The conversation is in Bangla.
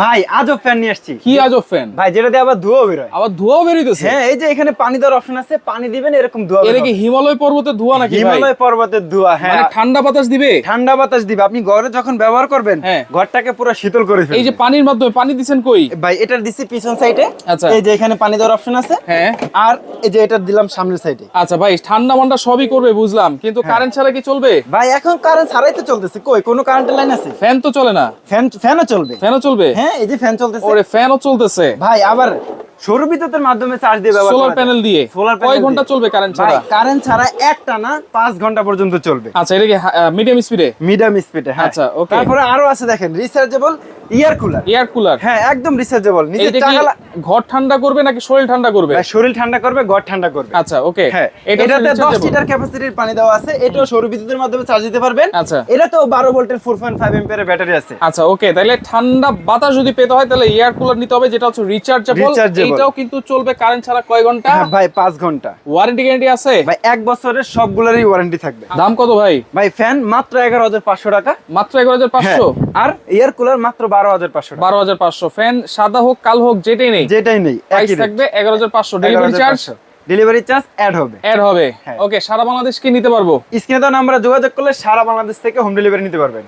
ভাই আজব ফ্যান নিয়ে আসছি। কি আজব ফ্যান ভাই যেটা দিয়ে আবার ধোঁয়া বেরোয়। আবার ধোঁয়া বেরিয়েছে? হ্যাঁ, এই যে এখানে পানি দেওয়ার অপশন আছে, পানি দিবেন এরকম ধোঁয়া এটা বের কি হবে। হিমালয় পর্বতের ধোঁয়া নাকি ভাই? হিমালয় পর্বতের ধোঁয়া, হ্যাঁ। মানে ঠান্ডা বাতাস দিবে? ঠান্ডা বাতাস দিবে, আপনি ঘরে যখন ব্যবহার করবেন হ্যাঁ। ঘরটাকে পুরো শীতল করে ফেলবে। এই যে পানির মাধ্যমে পানি দিছেন কই? ভাই এটার দিছি পিছন সাইডে। আচ্ছা। এই যে এখানে পানি দেওয়ার অপশন আছে। হ্যাঁ। আর এই যে এটা দিলাম সামনের সাইডে। আচ্ছা ভাই, ঠান্ডা মান্ডা সবই করবে বুঝলাম, কিন্তু কারেন্ট ছাড়া কি চলবে? ভাই এখন কারেন্ট ছাড়াই তো চলতেছে, কই কোনো কারেন্টের লাইন আছে? ফ্যান তো চলে না? ফ্যানও চলবে। ফ্যানও চলবে? হ্যাঁ, এই যে ফ্যান চলতেছে। ওরে ফ্যানও চলতেছে ভাই আবার সৌর বিদ্যুতের মাধ্যমে চার্জ দিয়ে ব্যবহার সোলার করা প্যানেল যায়। দিয়ে? সোলার কয় ঘন্টা চলবে কারেন্ট ভাই ছাড়া? কারেন্ট ছাড়া একটানা 5 ঘন্টা পর্যন্ত চলবে। আচ্ছা, এটা কি মিডিয়াম স্পিডে? মিডিয়াম স্পিডে, হ্যাঁ। আচ্ছা, okay। তারপরে আরো আছে দেখেন, rechargeable air cooler. Air cooler? হ্যাঁ, একদম রিচার্জেবল। নিচে এইটা কি টাকা ঘর ঠান্ডা করবে নাকি শরীর ঠান্ডা করবে? ভাই শরীর ঠান্ডা করবে, ঘর ঠান্ডা করবে। আচ্ছা, ওকে। হ্যাঁ, এটা এটাতে 10 লিটার ক্যাপাসিটির পানি দেওয়া আছে। এটাও সৌর বিদ্যুতের মাধ্যমে চার্জ দিতে পারবেন। আচ্ছা। এটা তো 12 ভোল্টের 4.5 এম্পিয়ারের ব্যাটারি আছে। আচ্ছা, ওকে। তাহলে ঠান্ডা বাতাস যদি পেতে হয় তাহলে এয়ার কুলার নিতে হবে, যেটা হচ্ছে রিচার্জেবল। Rechargeable। এটাও কিন্তু চলবে কারেন্ট ছাড়া কয় ঘন্টা? হ্যাঁ ভাই 5 ঘন্টা। ওয়ারেন্টি গ্যারান্টি আছে? ভাই 1 বছরের সবগুলোরই ওয়ারেন্টি থাকবে। দাম কত ভাই? ভাই ফ্যান মাত্র 11,500 টাকা। মাত্র 11,500? আর এয়ার কুলার মাত্র 12,500 টাকা। 12,500। ফ্যান সাদা হোক কাল হোক যেটাই নেই, যেটাই নেই প্রাইস থাকবে 11,500। Delivery charge? Delivery charge add হবে। অ্যাড হবে। হ্যাঁ। ওকে, সারা বাংলাদেশ কি নিতে পারবো? স্ক্রিনে দেওয়া নম্বরে যোগাযোগ করলে সারা বাংলাদেশ থেকে হোম ডেলিভারি নিতে পারবেন।